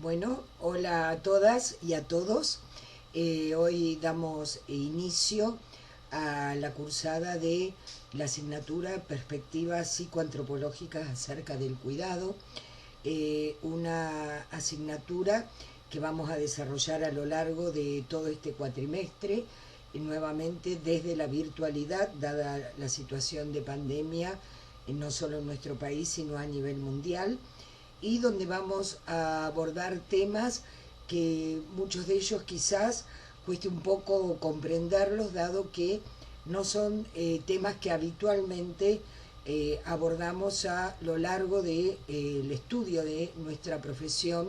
Bueno, hola a todas y a todos. Hoy damos inicio a la cursada de la asignatura Perspectivas Psicoantropológicas acerca del cuidado, una asignatura que vamos a desarrollar a lo largo de todo este cuatrimestre, nuevamente desde la virtualidad, dada la situación de pandemia, no solo en nuestro país, sino a nivel mundial, y donde vamos a abordar temas que muchos de ellos quizás cueste un poco comprenderlos, dado que no son temas que habitualmente abordamos a lo largo del estudio de nuestra profesión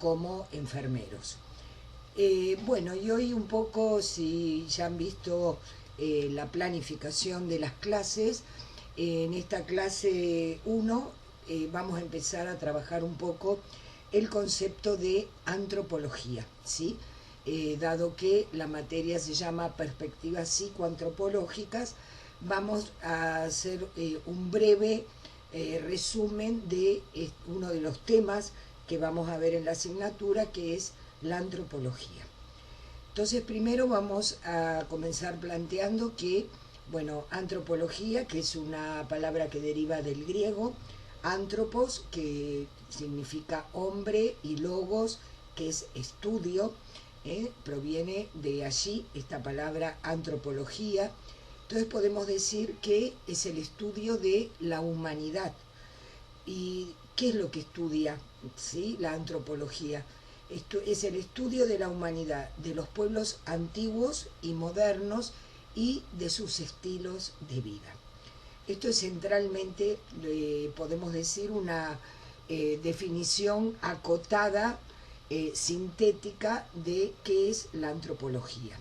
como enfermeros. Bueno, y hoy un poco, si ya han visto la planificación de las clases, en esta clase 1 vamos a empezar a trabajar un poco el concepto de antropología, ¿sí? Dado que la materia se llama perspectivas psicoantropológicas, vamos a hacer un breve resumen de uno de los temas que vamos a ver en la asignatura, que es la antropología. Entonces, primero vamos a comenzar planteando que, bueno, antropología, que es una palabra que deriva del griego, antropos, que significa hombre, y logos, que es estudio, proviene de allí esta palabra antropología. Entonces podemos decir que es el estudio de la humanidad. ¿Y qué es lo que estudia, ¿sí?, la antropología? Esto es el estudio de la humanidad, de los pueblos antiguos y modernos y de sus estilos de vida. Esto es centralmente, podemos decir, una definición acotada, sintética de qué es la antropología.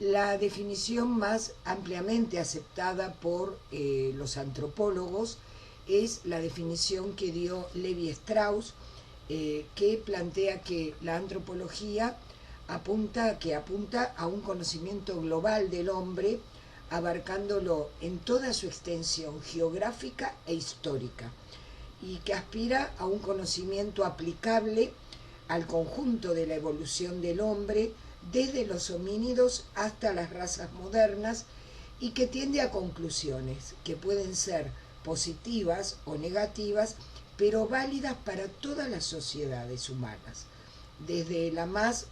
La definición más ampliamente aceptada por los antropólogos es la definición que dio Levi Strauss, que plantea que la antropología apunta a un conocimiento global del hombre, abarcándolo en toda su extensión geográfica e histórica, y que aspira a un conocimiento aplicable al conjunto de la evolución del hombre desde los homínidos hasta las razas modernas, y que tiende a conclusiones que pueden ser positivas o negativas, pero válidas para todas las sociedades humanas, desde la más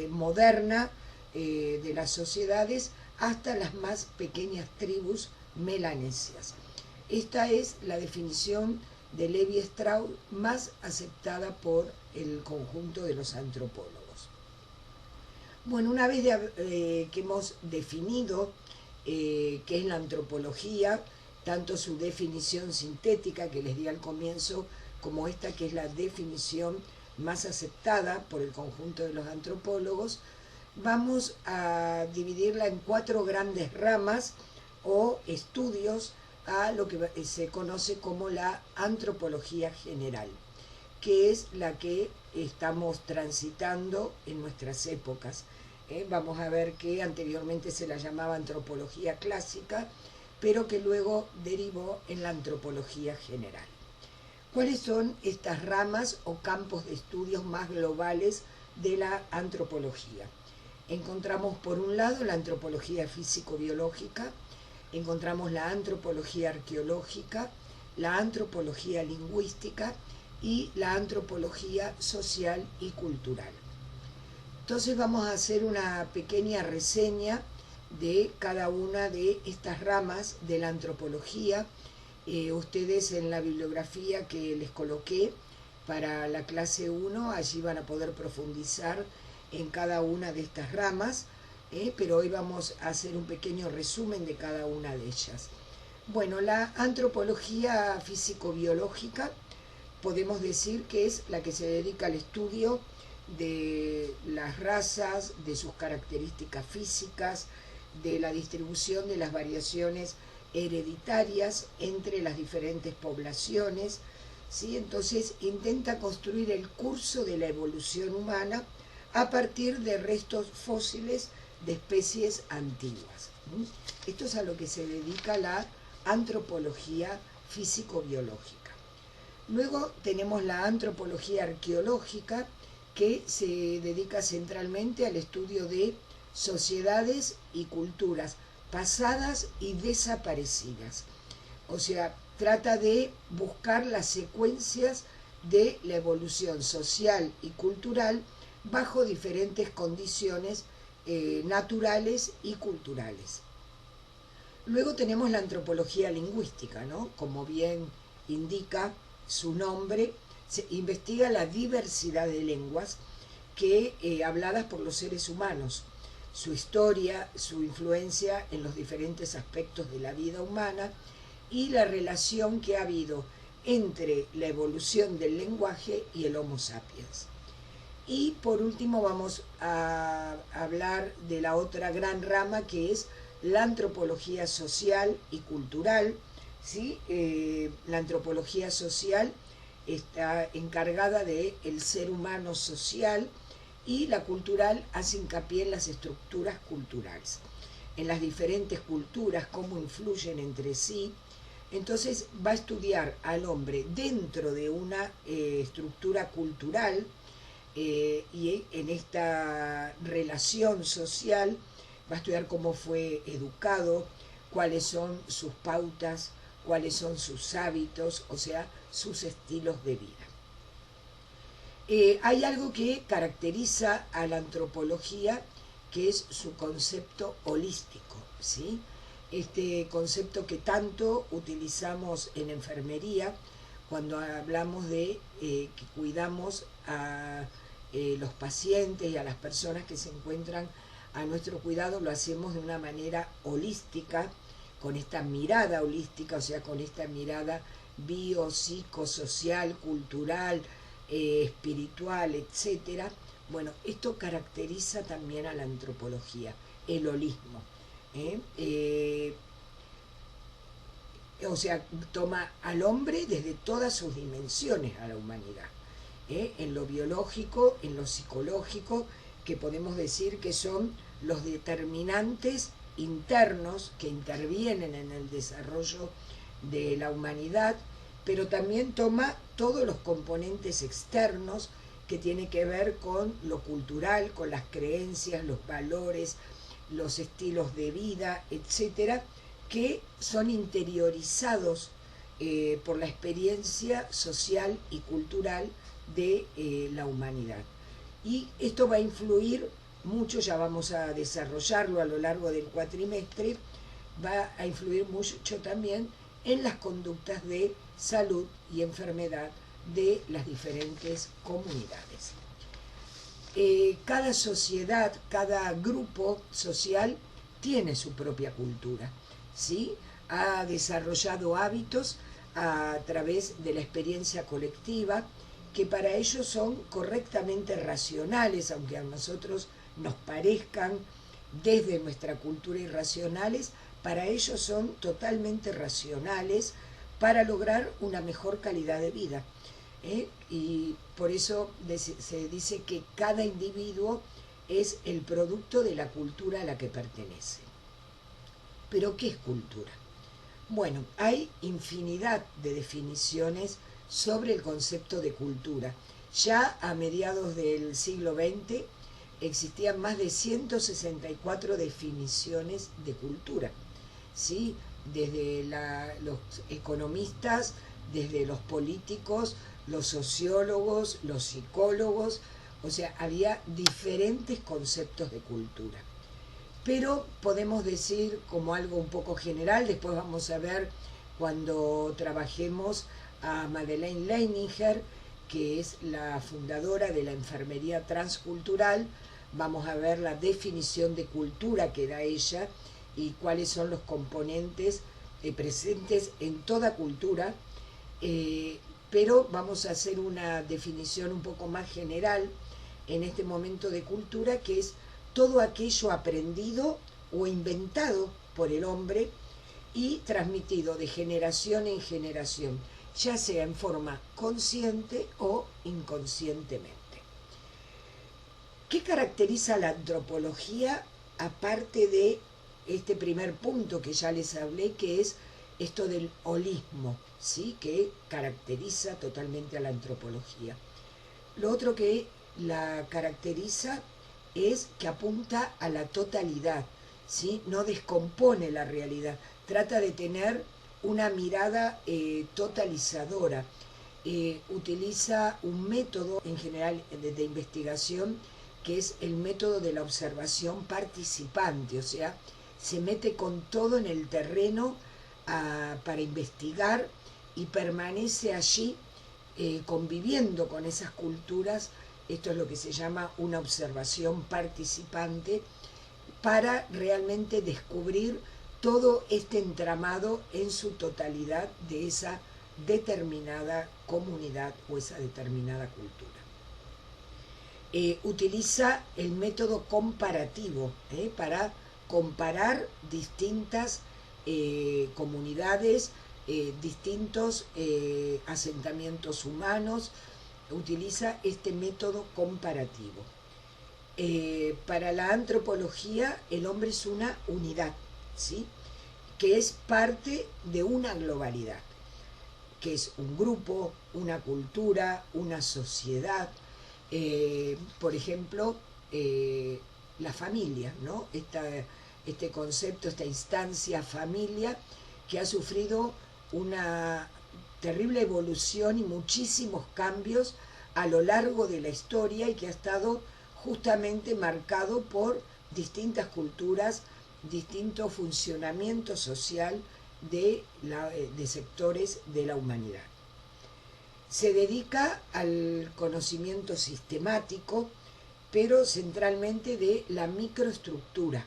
moderna de las sociedades hasta las más pequeñas tribus melanesias. Esta es la definición de Levi Strauss más aceptada por el conjunto de los antropólogos. Bueno, una vez que hemos definido qué es la antropología, tanto su definición sintética que les di al comienzo, como esta que es la definición más aceptada por el conjunto de los antropólogos, vamos a dividirla en 4 grandes ramas o estudios a lo que se conoce como la antropología general, que es la que estamos transitando en nuestras épocas. Vamos a ver que anteriormente se la llamaba antropología clásica, pero que luego derivó en la antropología general. ¿Cuáles son estas ramas o campos de estudios más globales de la antropología? Encontramos por un lado la antropología físico-biológica, encontramos la antropología arqueológica, la antropología lingüística y la antropología social y cultural. Entonces vamos a hacer una pequeña reseña de cada una de estas ramas de la antropología. Ustedes en la bibliografía que les coloqué para la clase 1, allí van a poder profundizar en cada una de estas ramas, pero hoy vamos a hacer un pequeño resumen de cada una de ellas. Bueno, la antropología físico-biológica podemos decir que es la que se dedica al estudio de las razas, de sus características físicas, de la distribución de las variaciones hereditarias entre las diferentes poblaciones, ¿sí? Entonces intenta construir el curso de la evolución humana a partir de restos fósiles de especies antiguas. Esto es a lo que se dedica la antropología físico-biológica. Luego tenemos la antropología arqueológica, que se dedica centralmente al estudio de sociedades y culturas pasadas y desaparecidas. O sea, trata de buscar las secuencias de la evolución social y cultural bajo diferentes condiciones naturales y culturales. Luego tenemos la antropología lingüística, ¿no? Como bien indica su nombre, se investiga la diversidad de lenguas que habladas por los seres humanos, su historia, su influencia en los diferentes aspectos de la vida humana y la relación que ha habido entre la evolución del lenguaje y el Homo sapiens. Y por último vamos a hablar de la otra gran rama, que es la antropología social y cultural. ¿Sí? La antropología social está encargada del ser humano social, y la cultural hace hincapié en las estructuras culturales, en las diferentes culturas, cómo influyen entre sí. Entonces va a estudiar al hombre dentro de una estructura cultural, y en esta relación social va a estudiar cómo fue educado, cuáles son sus pautas, cuáles son sus hábitos, o sea, sus estilos de vida. Hay algo que caracteriza a la antropología, que es su concepto holístico, ¿sí? Este concepto que tanto utilizamos en enfermería cuando hablamos de que cuidamos a los pacientes y a las personas que se encuentran a nuestro cuidado, lo hacemos de una manera holística, con esta mirada holística, o sea, con esta mirada biopsicosocial, cultural, espiritual, etcétera. Bueno, esto caracteriza también a la antropología, el holismo. O sea, toma al hombre desde todas sus dimensiones a la humanidad, en lo biológico, en lo psicológico, que podemos decir que son los determinantes internos que intervienen en el desarrollo de la humanidad, pero también toma todos los componentes externos que tienen que ver con lo cultural, con las creencias, los valores, los estilos de vida, etcétera, que son interiorizados por la experiencia social y cultural de la humanidad. Y esto va a influir mucho, ya vamos a desarrollarlo a lo largo del cuatrimestre, va a influir mucho también en las conductas de salud y enfermedad de las diferentes comunidades. Cada sociedad, cada grupo social tiene su propia cultura, ¿sí? Ha desarrollado hábitos a través de la experiencia colectiva que para ellos son correctamente racionales, aunque a nosotros nos parezcan desde nuestra cultura irracionales, para ellos son totalmente racionales para lograr una mejor calidad de vida. Y por eso se dice que cada individuo es el producto de la cultura a la que pertenece. ¿Pero qué es cultura? Bueno, hay infinidad de definiciones sobre el concepto de cultura. Ya a mediados del siglo XX existían más de 164 definiciones de cultura, ¿sí? Desde los economistas, desde los políticos, los sociólogos, los psicólogos, o sea, había diferentes conceptos de cultura. Pero podemos decir como algo un poco general, después vamos a ver cuando trabajemos a Madeleine Leininger, que es la fundadora de la enfermería transcultural, vamos a ver la definición de cultura que da ella y cuáles son los componentes presentes en toda cultura, pero vamos a hacer una definición un poco más general en este momento de cultura, que es todo aquello aprendido o inventado por el hombre y transmitido de generación en generación, ya sea en forma consciente o inconscientemente. ¿Qué caracteriza la antropología aparte de este primer punto que ya les hablé, que es esto del holismo, ¿sí? Que caracteriza totalmente a la antropología? Lo otro que la caracteriza es que apunta a la totalidad, ¿sí? No descompone la realidad, trata de tener una mirada totalizadora. Utiliza un método en general de investigación que es el método de la observación participante, o sea, se mete con todo en el terreno para investigar y permanece allí conviviendo con esas culturas. Esto es lo que se llama una observación participante, para realmente descubrir todo este entramado en su totalidad de esa determinada comunidad o esa determinada cultura. Utiliza el método comparativo para comparar distintas comunidades, distintos asentamientos humanos. Utiliza este método comparativo. Para la antropología, el hombre es una unidad, ¿sí? Que es parte de una globalidad, que es un grupo, una cultura, una sociedad. Por ejemplo, la familia, ¿no? Este concepto, esta instancia familia, que ha sufrido una terrible evolución y muchísimos cambios a lo largo de la historia, y que ha estado justamente marcado por distintas culturas, distinto funcionamiento social de sectores de la humanidad. Se dedica al conocimiento sistemático, pero centralmente de la microestructura,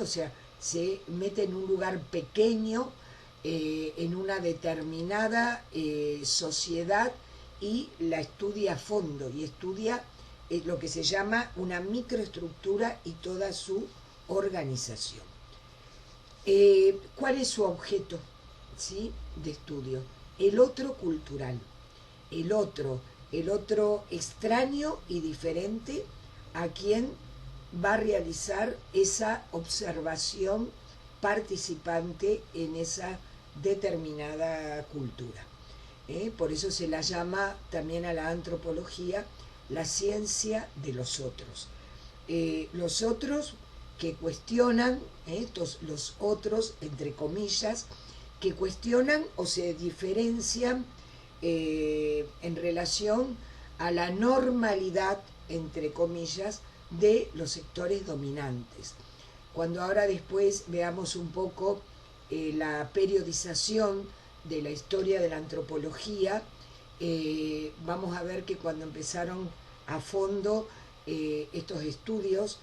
o sea, se mete en un lugar pequeño, en una determinada sociedad, y la estudia a fondo, y estudia lo que se llama una microestructura y toda su organización. ¿Cuál es su objeto, ¿sí?, de estudio? El otro cultural, el otro extraño y diferente, a quien va a realizar esa observación participante en esa determinada cultura. Por eso se la llama también a la antropología la ciencia de los otros. Los otros que cuestionan, los otros, entre comillas, que cuestionan o se diferencian en relación a la normalidad, entre comillas, de los sectores dominantes. Cuando ahora después veamos un poco la periodización de la historia de la antropología, vamos a ver que cuando empezaron a fondo estos estudios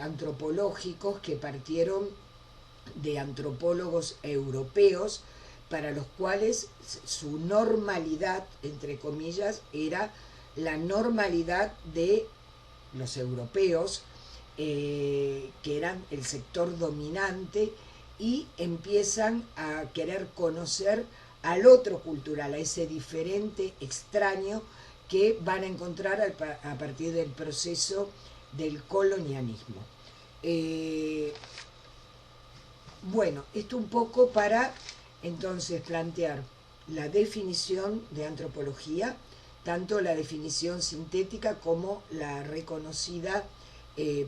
antropológicos, que partieron de antropólogos europeos, para los cuales su normalidad, entre comillas, era la normalidad de los europeos, que eran el sector dominante, y empiezan a querer conocer al otro cultural, a ese diferente extraño que van a encontrar a partir del proceso del colonialismo. Bueno, esto un poco para entonces plantear la definición de antropología, tanto la definición sintética como la reconocida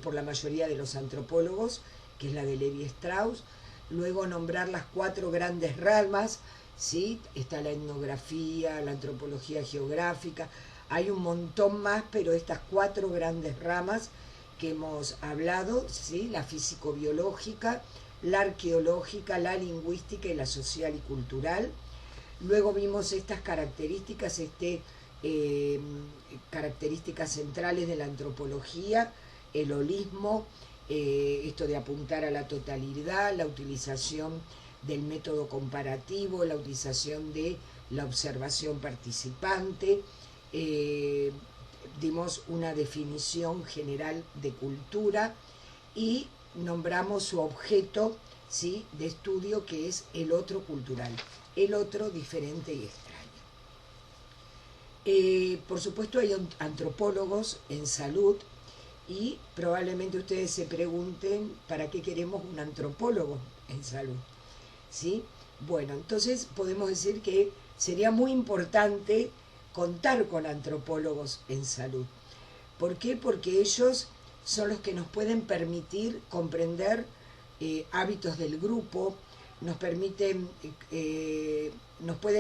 por la mayoría de los antropólogos, que es la de Levi Strauss. Luego nombrar las 4 grandes ramas, ¿sí? Está la etnografía, la antropología geográfica, hay un montón más, pero estas 4 grandes ramas que hemos hablado, ¿sí? La físico-biológica, la arqueológica, la lingüística y la social y cultural. Luego vimos estas características, características centrales de la antropología, el holismo, esto de apuntar a la totalidad, la utilización del método comparativo, la utilización de la observación participante. Dimos una definición general de cultura y nombramos su objeto, ¿sí?, de estudio, que es el otro cultural, el otro diferente y extraño. Por supuesto, hay antropólogos en salud, y probablemente ustedes se pregunten, ¿para qué queremos un antropólogo en salud? ¿Sí? Bueno, entonces podemos decir que sería muy importante contar con antropólogos en salud, ¿Por qué? Porque ellos son los que nos pueden permitir comprender hábitos del grupo, nos pueden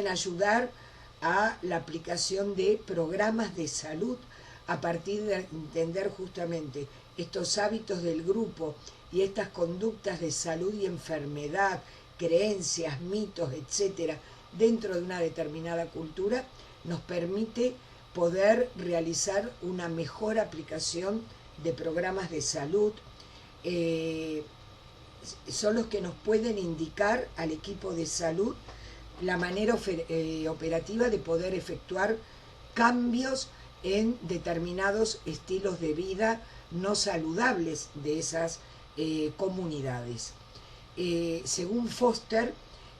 ayudar a la aplicación de programas de salud a partir de entender justamente estos hábitos del grupo y estas conductas de salud y enfermedad, creencias, mitos, etcétera, dentro de una determinada cultura, nos permite poder realizar una mejor aplicación de programas de salud. Son los que nos pueden indicar al equipo de salud la manera operativa de poder efectuar cambios en determinados estilos de vida no saludables de esas comunidades. Según Foster,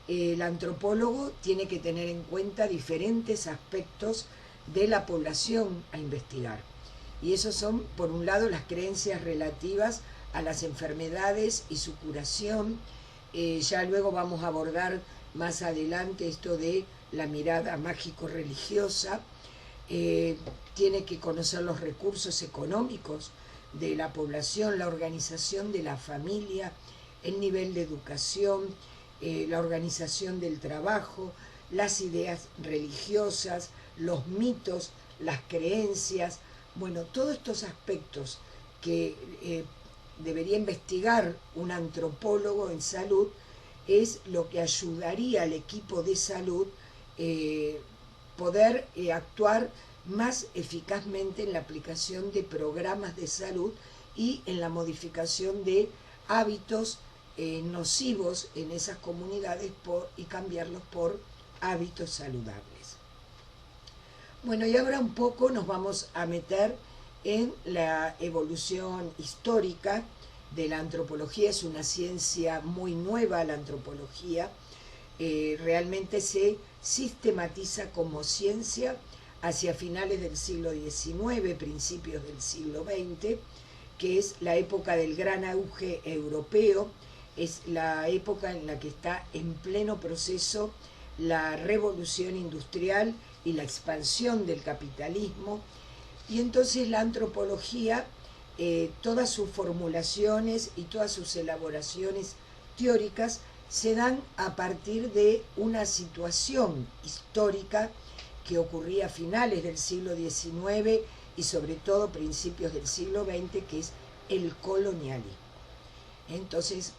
el antropólogo tiene que tener en cuenta diferentes aspectos de la población a investigar. Y esos son, por un lado, las creencias relativas a las enfermedades y su curación. Ya luego vamos a abordar más adelante esto de la mirada mágico-religiosa. Tiene que conocer los recursos económicos de la población, la organización de la familia, el nivel de educación, la organización del trabajo, las ideas religiosas, los mitos, las creencias. Bueno, todos estos aspectos que debería investigar un antropólogo en salud es lo que ayudaría al equipo de salud poder actuar más eficazmente en la aplicación de programas de salud y en la modificación de hábitos nocivos en esas comunidades y cambiarlos por hábitos saludables. Bueno, y ahora un poco nos vamos a meter en la evolución histórica de la antropología. Es una ciencia muy nueva la antropología, realmente se sistematiza como ciencia hacia finales del siglo XIX, principios del siglo XX, que es la época del gran auge europeo, es la época en la que está en pleno proceso la revolución industrial y la expansión del capitalismo. Y entonces la antropología, todas sus formulaciones y todas sus elaboraciones teóricas se dan a partir de una situación histórica que ocurría a finales del siglo XIX y sobre todo principios del siglo XX, que es el colonialismo. Entonces,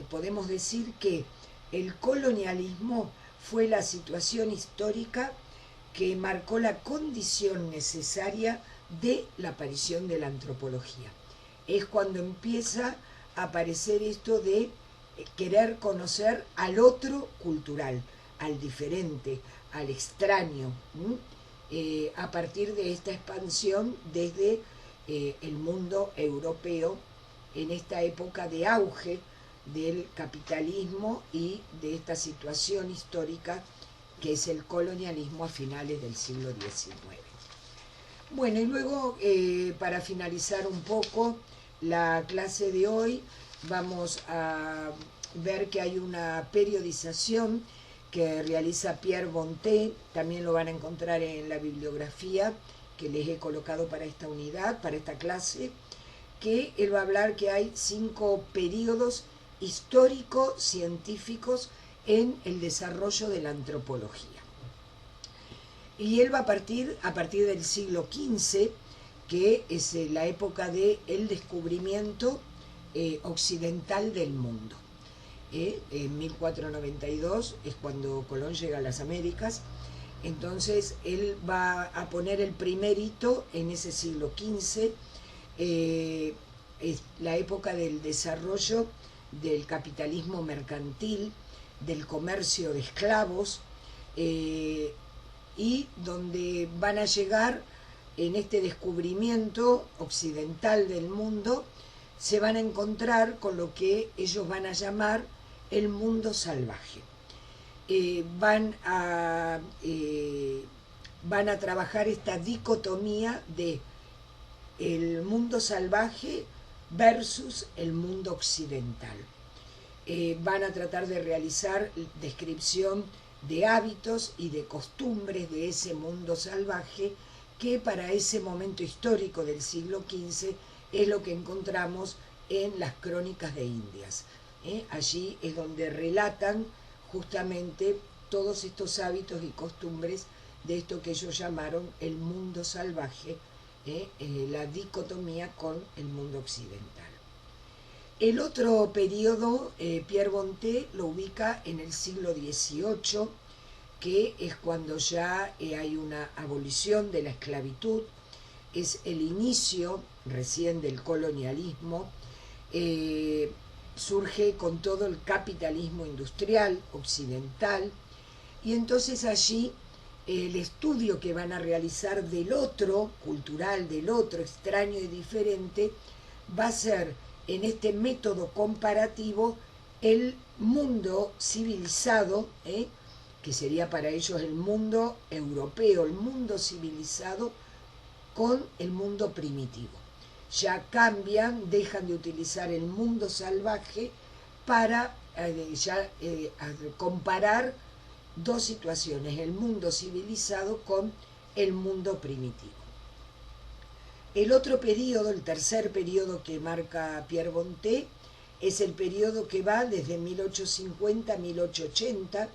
podemos decir que el colonialismo fue la situación histórica que marcó la condición necesaria de la aparición de la antropología. Es cuando empieza a aparecer esto de querer conocer al otro cultural, al diferente, al extraño, a partir de esta expansión desde el mundo europeo en esta época de auge del capitalismo y de esta situación histórica que es el colonialismo a finales del siglo XIX. Bueno, y luego para finalizar un poco la clase de hoy, vamos a ver que hay una periodización que realiza Pierre Bonté, también lo van a encontrar en la bibliografía que les he colocado para esta unidad, para esta clase, que él va a hablar que hay 5 periodos histórico-científicos en el desarrollo de la antropología. Y él va a partir del siglo XV, que es la época del descubrimiento occidental del mundo. En 1492 es cuando Colón llega a las Américas. Entonces él va a poner el primer hito en ese siglo XV, es la época del desarrollo del capitalismo mercantil, del comercio de esclavos, y donde van a llegar en este descubrimiento occidental del mundo, se van a encontrar con lo que ellos van a llamar el mundo salvaje. Van a trabajar esta dicotomía de el mundo salvaje versus el mundo occidental. Van a tratar de realizar descripción de hábitos y de costumbres de ese mundo salvaje que para ese momento histórico del siglo XV es lo que encontramos en las Crónicas de Indias. Allí es donde relatan justamente todos estos hábitos y costumbres de esto que ellos llamaron el mundo salvaje, la dicotomía con el mundo occidental. El otro periodo, Pierre Bonté lo ubica en el siglo XVIII, que es cuando ya hay una abolición de la esclavitud, es el inicio recién del colonialismo, surge con todo el capitalismo industrial occidental, y entonces allí el estudio que van a realizar del otro cultural, del otro extraño y diferente, va a ser en este método comparativo el mundo civilizado, que sería para ellos el mundo europeo, el mundo civilizado, con el mundo primitivo. Ya cambian, dejan de utilizar el mundo salvaje para comparar dos situaciones, el mundo civilizado con el mundo primitivo. El otro periodo, el tercer periodo que marca Pierre Bonté, es el periodo que va desde 1850 a 1880,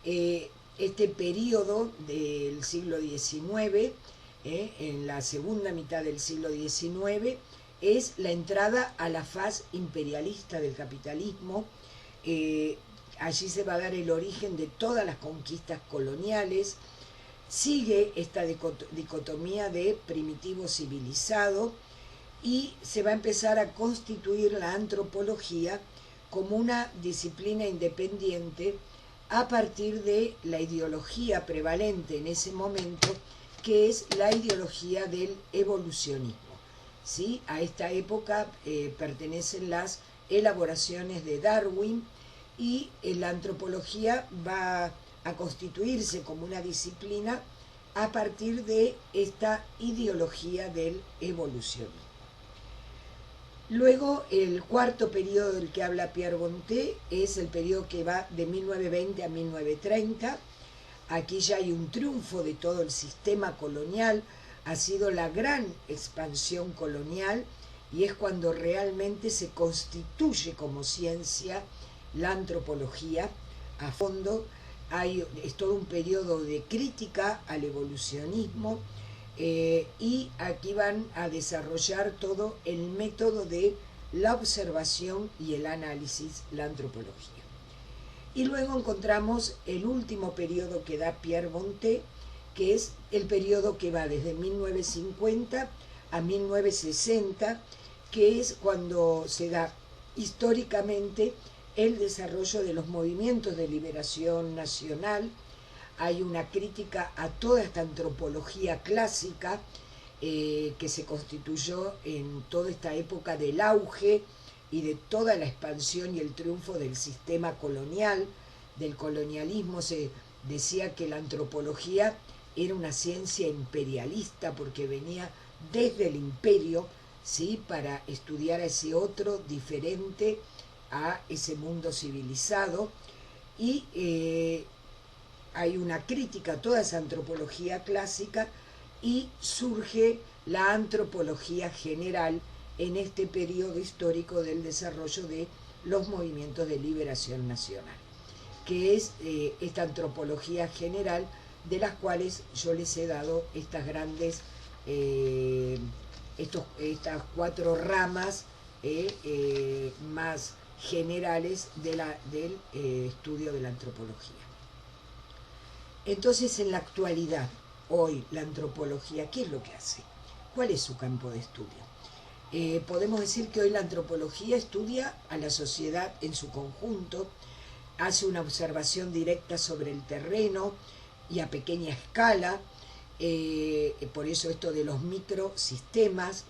este periodo del siglo XIX, en la segunda mitad del siglo XIX, es la entrada a la faz imperialista del capitalismo. Allí se va a dar el origen de todas las conquistas coloniales. Sigue esta dicotomía de primitivo civilizado y se va a empezar a constituir la antropología como una disciplina independiente a partir de la ideología prevalente en ese momento, que es la ideología del evolucionismo. ¿Sí? A esta época pertenecen las elaboraciones de Darwin, y la antropología va a constituirse como una disciplina a partir de esta ideología del evolucionismo. Luego, el cuarto periodo del que habla Pierre Bonté es el periodo que va de 1920 a 1930. Aquí ya hay un triunfo de todo el sistema colonial, ha sido la gran expansión colonial, y es cuando realmente se constituye como ciencia la antropología a fondo. Es todo un periodo de crítica al evolucionismo, y aquí van a desarrollar todo el método de la observación y el análisis, la antropología. Y luego encontramos el último periodo que da Pierre Bonté, que es el periodo que va desde 1950 a 1960, que es cuando se da históricamente el desarrollo de los movimientos de liberación nacional. Hay una crítica a toda esta antropología clásica que se constituyó en toda esta época del auge y de toda la expansión y el triunfo del sistema colonial, del colonialismo. Se decía que la antropología era una ciencia imperialista porque venía desde el imperio, ¿sí?, para estudiar a ese otro diferente a ese mundo civilizado. Y hay una crítica a toda esa antropología clásica, y surge la antropología general en este periodo histórico del desarrollo de los movimientos de liberación nacional, que es esta antropología general de las cuales yo les he dado estas grandes, estas cuatro ramas más generales del estudio de la antropología. Entonces, en la actualidad, hoy, la antropología, ¿qué es lo que hace? ¿Cuál es su campo de estudio? Podemos decir que hoy la antropología estudia a la sociedad en su conjunto, hace una observación directa sobre el terreno y a pequeña escala, por eso esto de los microsistemas.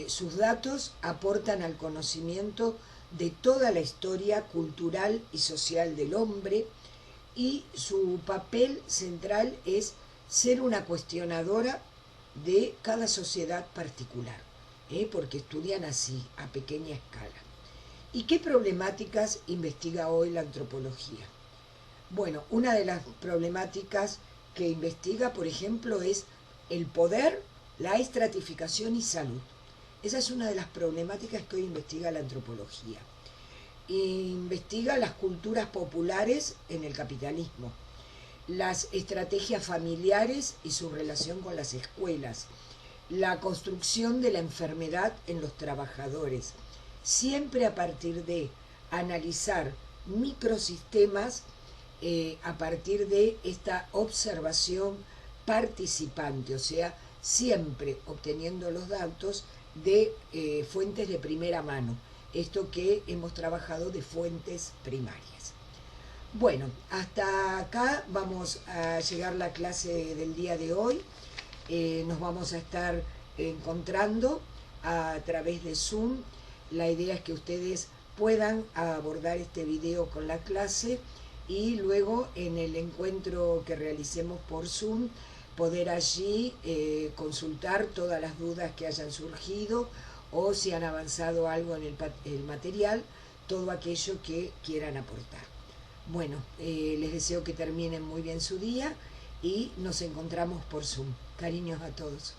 Sus datos aportan al conocimiento de toda la historia cultural y social del hombre, y su papel central es ser una cuestionadora de cada sociedad particular, porque estudian así, a pequeña escala. ¿Y qué problemáticas investiga hoy la antropología? Bueno, una de las problemáticas que investiga, por ejemplo, es el poder, la estratificación y salud. Esa es una de las problemáticas que hoy investiga la antropología. Investiga las culturas populares en el capitalismo, las estrategias familiares y su relación con las escuelas, la construcción de la enfermedad en los trabajadores, siempre a partir de analizar microsistemas, a partir de esta observación participante, o sea, siempre obteniendo los datos de fuentes de primera mano, esto que hemos trabajado de fuentes primarias. Bueno, hasta acá vamos a llegar la clase del día de hoy. Nos vamos a estar encontrando a través de Zoom. La idea es que ustedes puedan abordar este video con la clase y luego en el encuentro que realicemos por Zoom poder allí consultar todas las dudas que hayan surgido o si han avanzado algo en el material, todo aquello que quieran aportar. Bueno, les deseo que terminen muy bien su día y nos encontramos por Zoom. Cariños a todos.